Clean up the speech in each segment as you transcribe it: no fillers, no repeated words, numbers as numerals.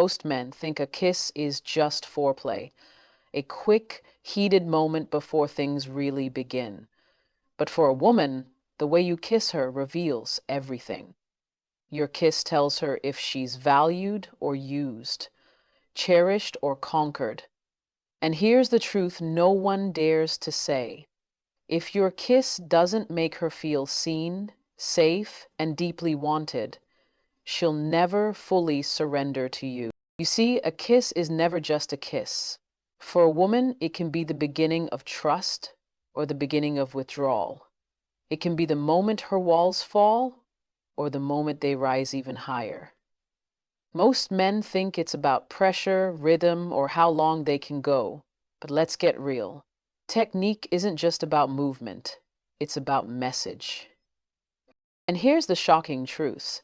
Most men think a kiss is just foreplay, a quick, heated moment before things really begin. But for a woman, the way you kiss her reveals everything. Your kiss tells her if she's valued or used, cherished or conquered. And here's the truth no one dares to say. If your kiss doesn't make her feel seen, safe, and deeply wanted, she'll never fully surrender to you. You see, a kiss is never just a kiss. For a woman, it can be the beginning of trust or the beginning of withdrawal. It can be the moment her walls fall or the moment they rise even higher. Most men think it's about pressure, rhythm, or how long they can go. But let's get real. Technique isn't just about movement, it's about message. And here's the shocking truth.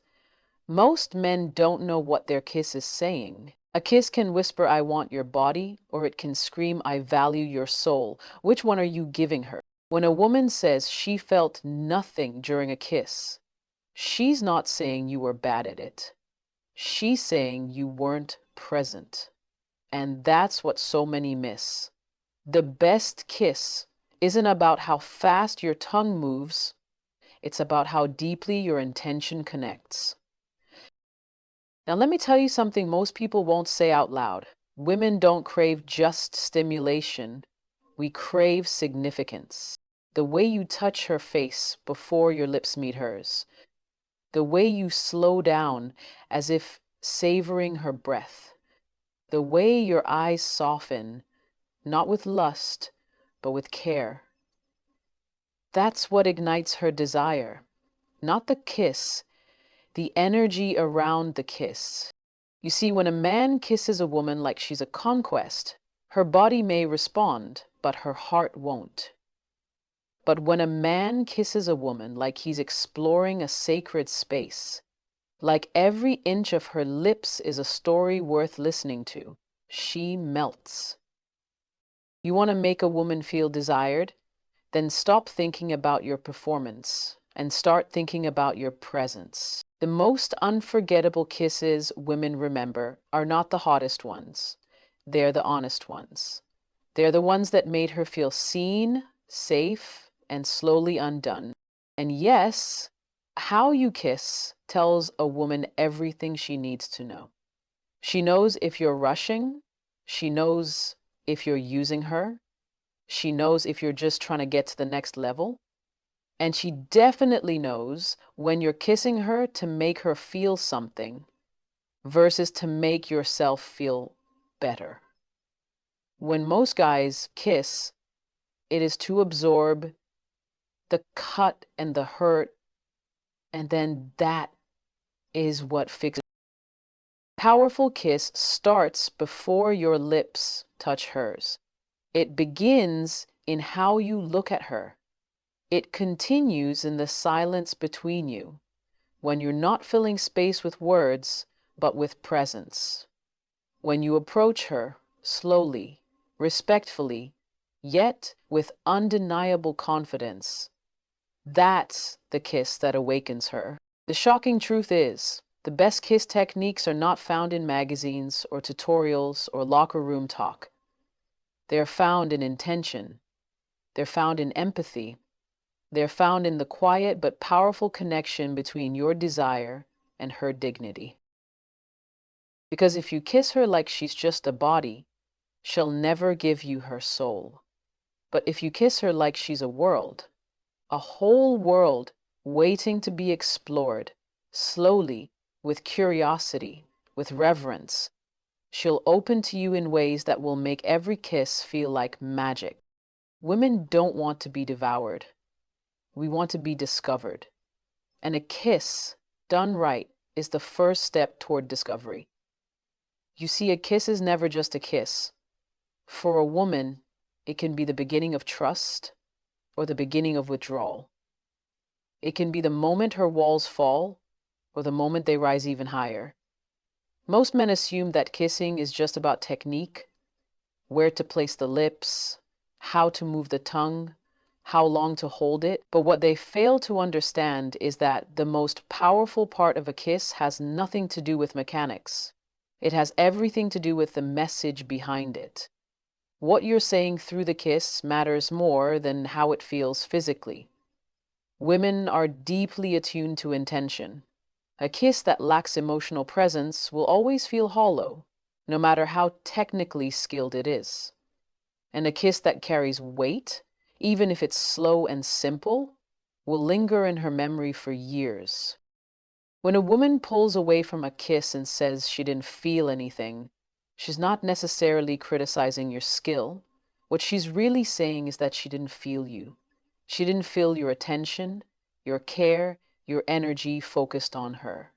Most men don't know what their kiss is saying. A kiss can whisper, I want your body, or it can scream, I value your soul. Which one are you giving her? When a woman says she felt nothing during a kiss, she's not saying you were bad at it. She's saying you weren't present. And that's what so many miss. The best kiss isn't about how fast your tongue moves, it's about how deeply your intention connects. Now, let me tell you something most people won't say out loud. Women don't crave just stimulation, we crave significance. The way you touch her face before your lips meet hers, the way you slow down as if savoring her breath, the way your eyes soften, not with lust, but with care. That's what ignites her desire, not the kiss, the energy around the kiss. You see, when a man kisses a woman like she's a conquest, her body may respond, but her heart won't. But when a man kisses a woman like he's exploring a sacred space, like every inch of her lips is a story worth listening to, she melts. You want to make a woman feel desired? Then stop thinking about your performance and start thinking about your presence. The most unforgettable kisses women remember are not the hottest ones. They're the honest ones. They're the ones that made her feel seen, safe, and slowly undone. And yes, how you kiss tells a woman everything she needs to know. She knows if you're rushing. She knows if you're using her. She knows if you're just trying to get to the next level. And she definitely knows when you're kissing her to make her feel something versus to make yourself feel better. When most guys kiss, it is to absorb the cut and the hurt, and then that is what fixes. Powerful kiss starts before your lips touch hers. It begins in how you look at her. It continues in the silence between you, when you're not filling space with words, but with presence. When you approach her slowly, respectfully, yet with undeniable confidence. That's the kiss that awakens her. The shocking truth is, the best kiss techniques are not found in magazines or tutorials or locker room talk. They're found in intention. They're found in empathy. They're found in the quiet but powerful connection between your desire and her dignity. Because if you kiss her like she's just a body, she'll never give you her soul. But if you kiss her like she's a world, a whole world waiting to be explored, slowly, with curiosity, with reverence, she'll open to you in ways that will make every kiss feel like magic. Women don't want to be devoured. We want to be discovered. And a kiss, done right, is the first step toward discovery. You see, a kiss is never just a kiss. For a woman, it can be the beginning of trust or the beginning of withdrawal. It can be the moment her walls fall or the moment they rise even higher. Most men assume that kissing is just about technique, where to place the lips, how to move the tongue, how long to hold it. But what they fail to understand is that the most powerful part of a kiss has nothing to do with mechanics. It has everything to do with the message behind it. What you're saying through the kiss matters more than how it feels physically. Women are deeply attuned to intention. A kiss that lacks emotional presence will always feel hollow, no matter how technically skilled it is. And a kiss that carries weight, even if it's slow and simple, will linger in her memory for years. When a woman pulls away from a kiss and says she didn't feel anything, she's not necessarily criticizing your skill. What she's really saying is that she didn't feel you. She didn't feel your attention, your care, your energy focused on her.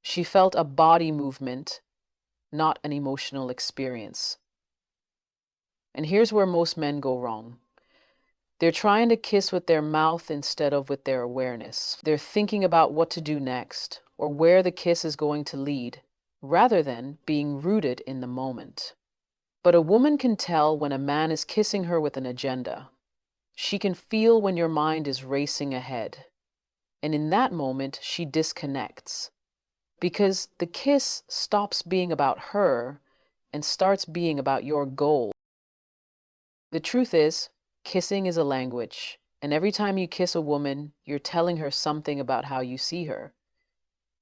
She felt a body movement, not an emotional experience. And here's where most men go wrong. They're trying to kiss with their mouth instead of with their awareness. They're thinking about what to do next or where the kiss is going to lead, rather than being rooted in the moment. But a woman can tell when a man is kissing her with an agenda. She can feel when your mind is racing ahead. And in that moment, she disconnects. Because the kiss stops being about her and starts being about your goal. The truth is, kissing is a language, and every time you kiss a woman, you're telling her something about how you see her.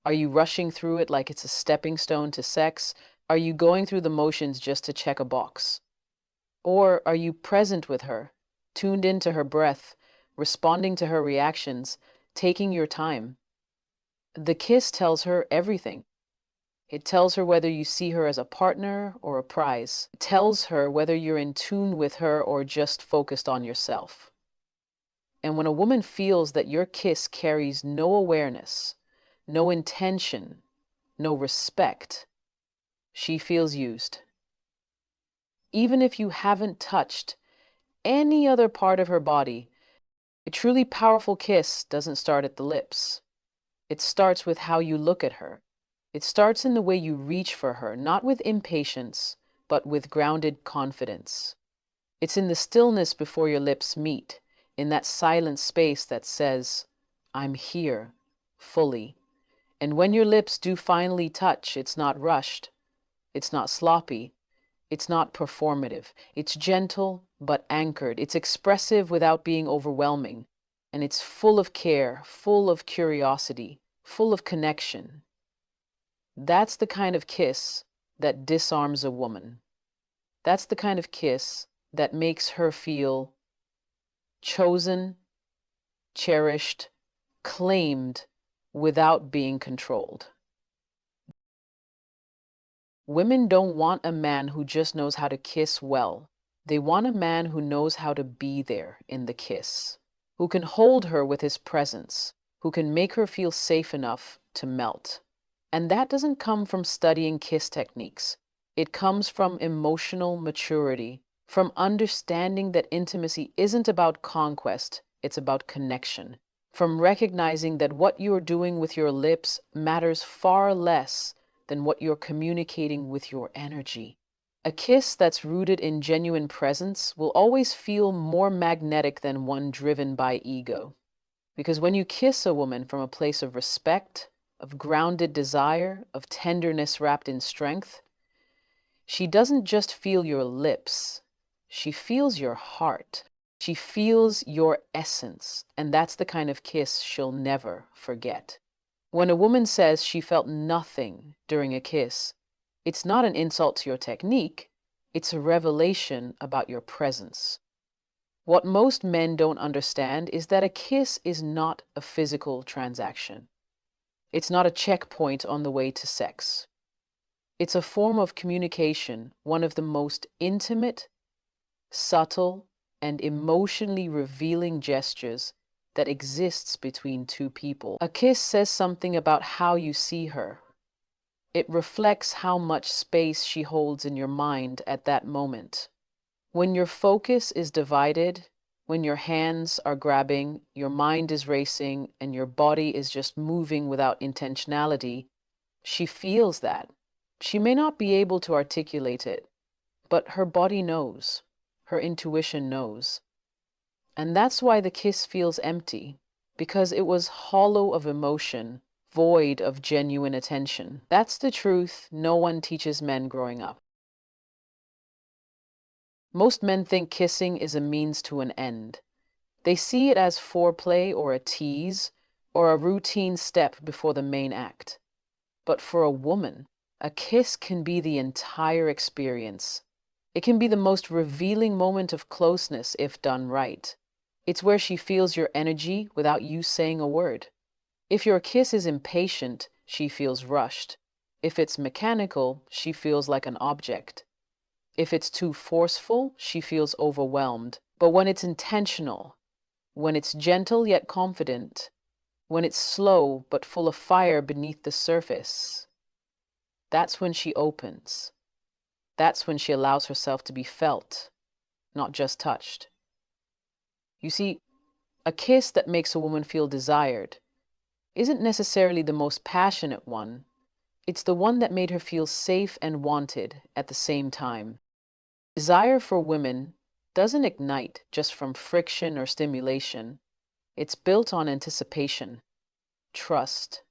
Are you rushing through it like it's a stepping stone to sex? Are you going through the motions just to check a box? Or are you present with her, tuned into her breath, responding to her reactions, taking your time? The kiss tells her everything. It tells her whether you see her as a partner or a prize. It tells her whether you're in tune with her or just focused on yourself. And when a woman feels that your kiss carries no awareness, no intention, no respect, she feels used. Even if you haven't touched any other part of her body, a truly powerful kiss doesn't start at the lips. It starts with how you look at her. It starts in the way you reach for her, not with impatience, but with grounded confidence. It's in the stillness before your lips meet, in that silent space that says, I'm here, fully. And when your lips do finally touch, it's not rushed, it's not sloppy, it's not performative. It's gentle but anchored. It's expressive without being overwhelming. And it's full of care, full of curiosity, full of connection. That's the kind of kiss that disarms a woman. That's the kind of kiss that makes her feel chosen, cherished, claimed without being controlled. Women don't want a man who just knows how to kiss well. They want a man who knows how to be there in the kiss, who can hold her with his presence, who can make her feel safe enough to melt. And that doesn't come from studying kiss techniques. It comes from emotional maturity, from understanding that intimacy isn't about conquest, it's about connection, from recognizing that what you're doing with your lips matters far less than what you're communicating with your energy. A kiss that's rooted in genuine presence will always feel more magnetic than one driven by ego. Because when you kiss a woman from a place of respect, of grounded desire, of tenderness wrapped in strength, she doesn't just feel your lips, she feels your heart. She feels your essence, and that's the kind of kiss she'll never forget. When a woman says she felt nothing during a kiss, it's not an insult to your technique, it's a revelation about your presence. What most men don't understand is that a kiss is not a physical transaction. It's not a checkpoint on the way to sex. It's a form of communication, one of the most intimate, subtle, and emotionally revealing gestures that exists between two people. A kiss says something about how you see her. It reflects how much space she holds in your mind at that moment. When your focus is divided, when your hands are grabbing, your mind is racing, and your body is just moving without intentionality, she feels that. She may not be able to articulate it, but her body knows. Her intuition knows. And that's why the kiss feels empty, because it was hollow of emotion, void of genuine attention. That's the truth no one teaches men growing up. Most men think kissing is a means to an end. They see it as foreplay or a tease or a routine step before the main act. But for a woman, a kiss can be the entire experience. It can be the most revealing moment of closeness if done right. It's where she feels your energy without you saying a word. If your kiss is impatient, she feels rushed. If it's mechanical, she feels like an object. If it's too forceful, she feels overwhelmed. But when it's intentional, when it's gentle yet confident, when it's slow but full of fire beneath the surface, that's when she opens. That's when she allows herself to be felt, not just touched. You see, a kiss that makes a woman feel desired isn't necessarily the most passionate one. It's the one that made her feel safe and wanted at the same time. Desire for women doesn't ignite just from friction or stimulation. It's built on anticipation, trust,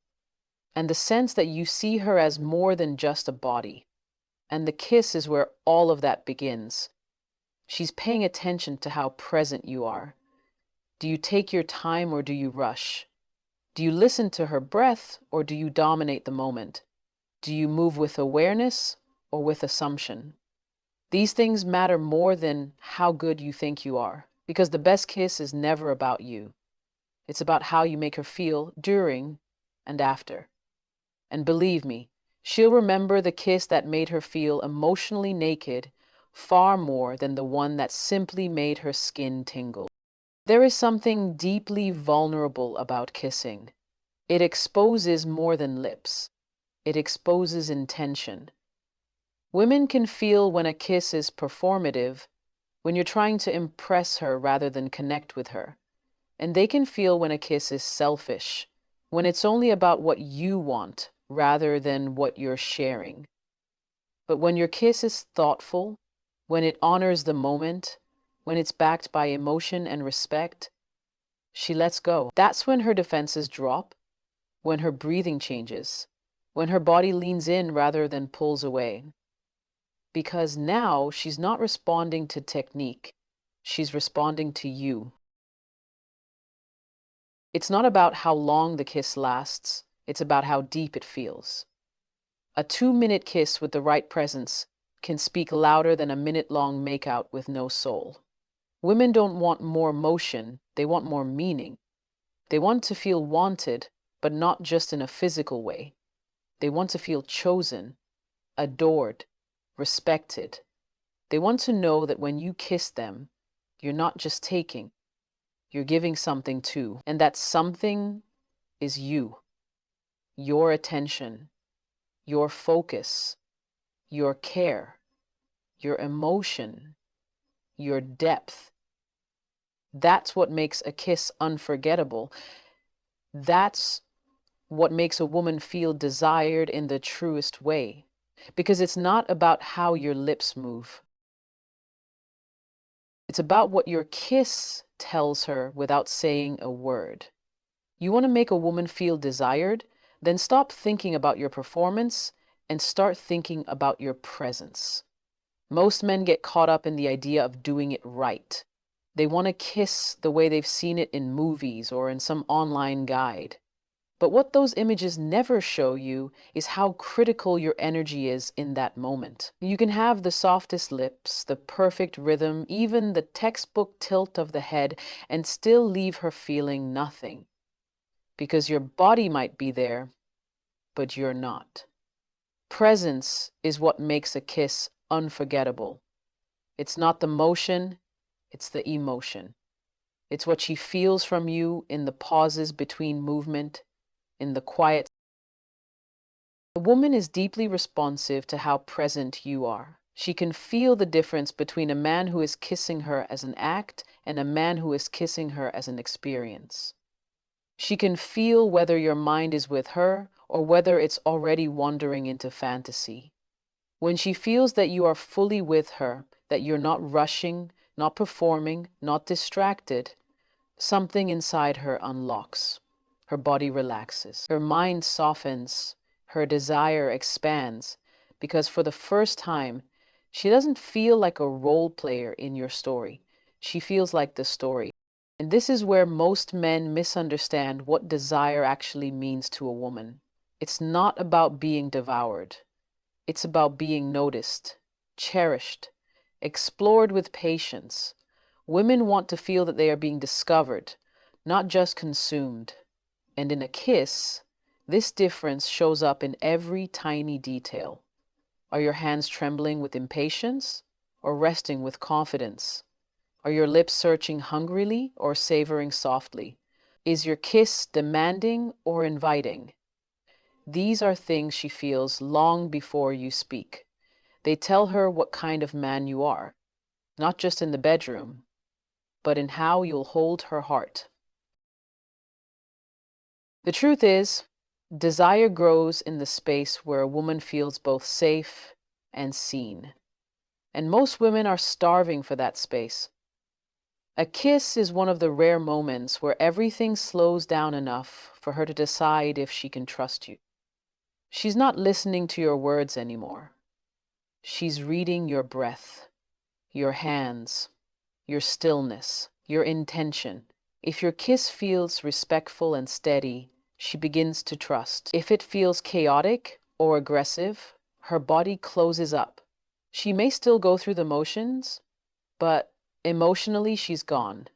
and the sense that you see her as more than just a body. And the kiss is where all of that begins. She's paying attention to how present you are. Do you take your time or do you rush? Do you listen to her breath or do you dominate the moment? Do you move with awareness or with assumption? These things matter more than how good you think you are, because the best kiss is never about you. It's about how you make her feel during and after. And believe me, she'll remember the kiss that made her feel emotionally naked far more than the one that simply made her skin tingle. There is something deeply vulnerable about kissing. It exposes more than lips. It exposes intention. Women can feel when a kiss is performative, when you're trying to impress her rather than connect with her. And they can feel when a kiss is selfish, when it's only about what you want rather than what you're sharing. But when your kiss is thoughtful, when it honors the moment, when it's backed by emotion and respect, she lets go. That's when her defenses drop, when her breathing changes, when her body leans in rather than pulls away. Because now she's not responding to technique, she's responding to you. It's not about how long the kiss lasts, it's about how deep it feels. A 2-minute kiss with the right presence can speak louder than a minute-long makeout with no soul. Women don't want more motion, they want more meaning. They want to feel wanted, but not just in a physical way. They want to feel chosen, adored, respected. They want to know that when you kiss them, you're not just taking, you're giving something too. And that something is you, your attention, your focus, your care, your emotion, your depth. That's what makes a kiss unforgettable. That's what makes a woman feel desired in the truest way. Because it's not about how your lips move. It's about what your kiss tells her without saying a word. You want to make a woman feel desired? Then stop thinking about your performance and start thinking about your presence. Most men get caught up in the idea of doing it right. They want to kiss the way they've seen it in movies or in some online guide. But what those images never show you is how critical your energy is in that moment. You can have the softest lips, the perfect rhythm, even the textbook tilt of the head, and still leave her feeling nothing. Because your body might be there, but you're not. Presence is what makes a kiss unforgettable. It's not the motion, it's the emotion. It's what she feels from you in the pauses between movement, in the quiet. A woman is deeply responsive to how present you are. She can feel the difference between a man who is kissing her as an act and a man who is kissing her as an experience. She can feel whether your mind is with her or whether it's already wandering into fantasy. When she feels that you are fully with her, that you're not rushing, not performing, not distracted, something inside her unlocks. Her body relaxes. Her mind softens. Her desire expands. Because for the first time, she doesn't feel like a role player in your story. She feels like the story. And this is where most men misunderstand what desire actually means to a woman. It's not about being devoured. It's about being noticed, cherished, explored with patience. Women want to feel that they are being discovered, not just consumed. And in a kiss, this difference shows up in every tiny detail. Are your hands trembling with impatience or resting with confidence? Are your lips searching hungrily or savoring softly? Is your kiss demanding or inviting? These are things she feels long before you speak. They tell her what kind of man you are, not just in the bedroom, but in how you'll hold her heart. The truth is, desire grows in the space where a woman feels both safe and seen. And most women are starving for that space. A kiss is one of the rare moments where everything slows down enough for her to decide if she can trust you. She's not listening to your words anymore. She's reading your breath, your hands, your stillness, your intention. If your kiss feels respectful and steady, she begins to trust. If it feels chaotic or aggressive, her body closes up. She may still go through the motions, but emotionally she's gone.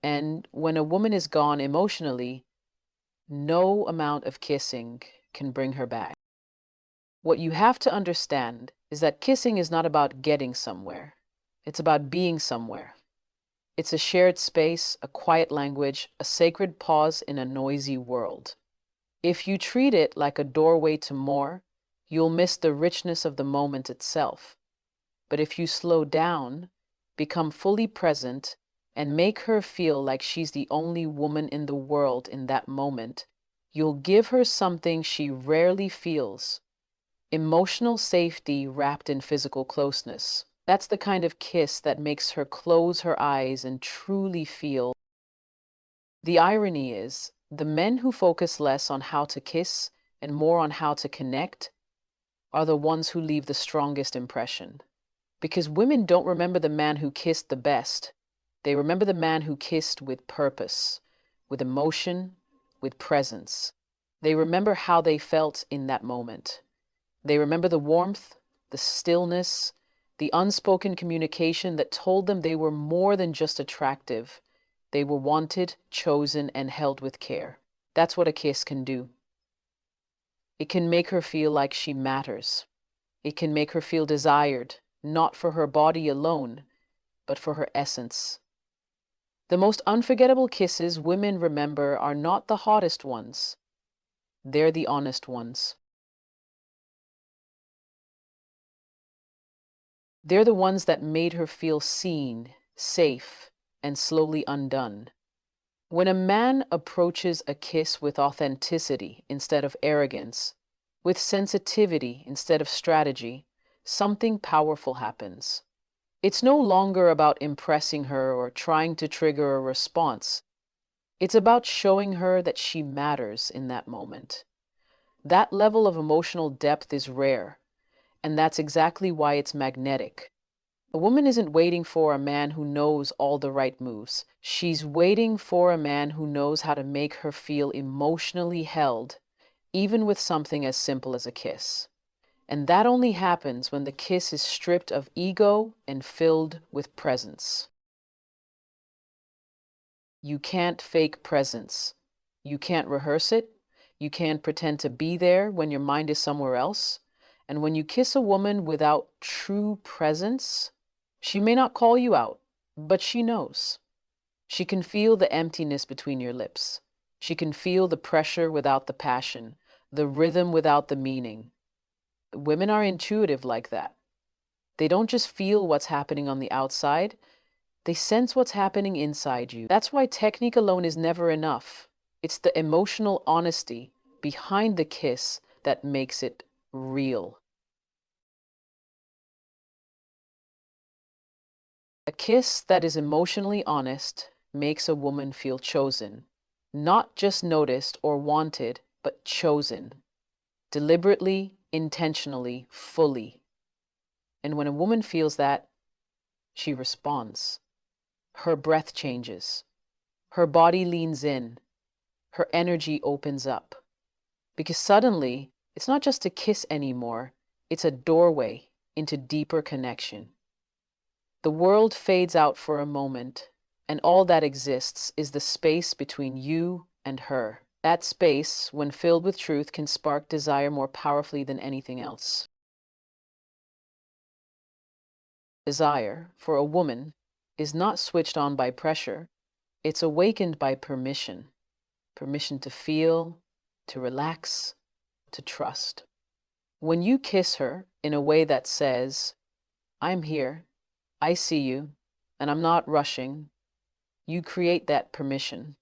And when a woman is gone emotionally, no amount of kissing can bring her back. What you have to understand is that kissing is not about getting somewhere. It's about being somewhere. It's a shared space, a quiet language, a sacred pause in a noisy world. If you treat it like a doorway to more, you'll miss the richness of the moment itself. But if you slow down, become fully present, and make her feel like she's the only woman in the world in that moment, you'll give her something she rarely feels: emotional safety wrapped in physical closeness. That's the kind of kiss that makes her close her eyes and truly feel. The irony is, the men who focus less on how to kiss and more on how to connect are the ones who leave the strongest impression. Because women don't remember the man who kissed the best. They remember the man who kissed with purpose, with emotion, with presence. They remember how they felt in that moment. They remember the warmth, the stillness, the unspoken communication that told them they were more than just attractive. They were wanted, chosen, and held with care. That's what a kiss can do. It can make her feel like she matters. It can make her feel desired, not for her body alone, but for her essence. The most unforgettable kisses women remember are not the hottest ones. They're the honest ones. They're the ones that made her feel seen, safe, and slowly undone. When a man approaches a kiss with authenticity instead of arrogance, with sensitivity instead of strategy, something powerful happens. It's no longer about impressing her or trying to trigger a response. It's about showing her that she matters in that moment. That level of emotional depth is rare, and that's exactly why it's magnetic. A woman isn't waiting for a man who knows all the right moves. She's waiting for a man who knows how to make her feel emotionally held, even with something as simple as a kiss. And that only happens when the kiss is stripped of ego and filled with presence. You can't fake presence. You can't rehearse it. You can't pretend to be there when your mind is somewhere else. And when you kiss a woman without true presence, she may not call you out, but she knows. She can feel the emptiness between your lips. She can feel the pressure without the passion, the rhythm without the meaning. Women are intuitive like that. They don't just feel what's happening on the outside, they sense what's happening inside you. That's why technique alone is never enough. It's the emotional honesty behind the kiss that makes it real. A kiss that is emotionally honest makes a woman feel chosen, Not just noticed or wanted, but chosen. Deliberately, intentionally, fully. And when a woman feels that, she responds. Her breath changes. Her body leans in. Her energy opens up. Because suddenly, it's not just a kiss anymore, it's a doorway into deeper connection. The world fades out for a moment, and all that exists is the space between you and her. That space, when filled with truth, can spark desire more powerfully than anything else. Desire, for a woman, is not switched on by pressure, it's awakened by permission. Permission to feel, to relax, to trust. When you kiss her in a way that says, I'm here, I see you, and I'm not rushing, you create that permission.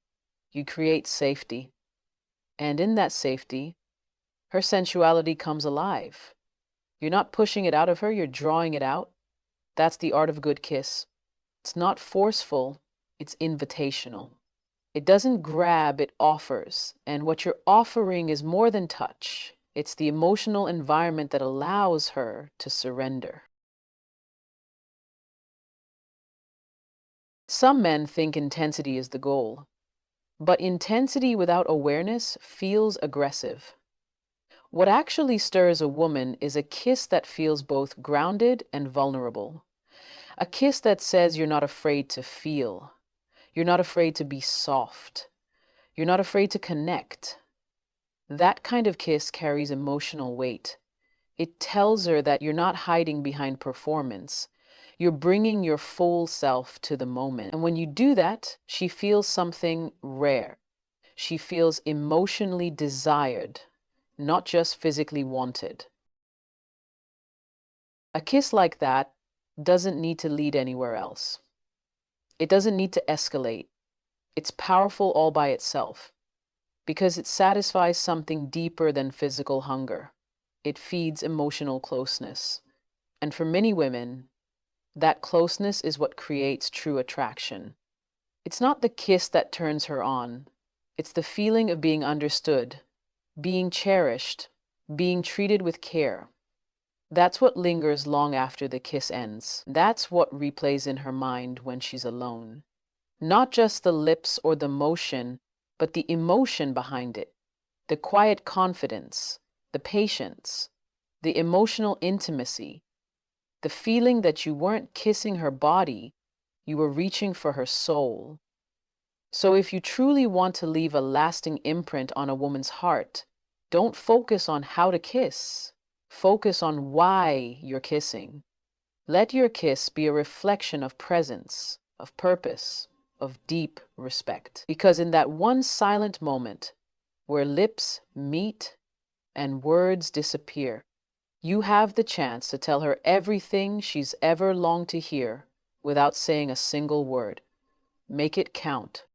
You create safety. And in that safety, her sensuality comes alive. You're not pushing it out of her, you're drawing it out. That's the art of a good kiss. It's not forceful, it's invitational. It doesn't grab, it offers. And what you're offering is more than touch. It's the emotional environment that allows her to surrender. Some men think intensity is the goal, but intensity without awareness feels aggressive. What actually stirs a woman is a kiss that feels both grounded and vulnerable. A kiss that says you're not afraid to feel. You're not afraid to be soft. You're not afraid to connect. That kind of kiss carries emotional weight. It tells her that you're not hiding behind performance. You're bringing your full self to the moment. And when you do that, she feels something rare. She feels emotionally desired, not just physically wanted. A kiss like that doesn't need to lead anywhere else. It doesn't need to escalate. It's powerful all by itself because it satisfies something deeper than physical hunger. It feeds emotional closeness. And for many women, that closeness is what creates true attraction. It's not the kiss that turns her on. It's the feeling of being understood, being cherished, being treated with care. That's what lingers long after the kiss ends. That's what replays in her mind when she's alone. Not just the lips or the motion, but the emotion behind it, the quiet confidence, the patience, the emotional intimacy, the feeling that you weren't kissing her body, you were reaching for her soul. So if you truly want to leave a lasting imprint on a woman's heart, don't focus on how to kiss. Focus on why you're kissing. Let your kiss be a reflection of presence, of purpose, of deep respect. Because in that one silent moment where lips meet and words disappear, you have the chance to tell her everything she's ever longed to hear without saying a single word. Make it count.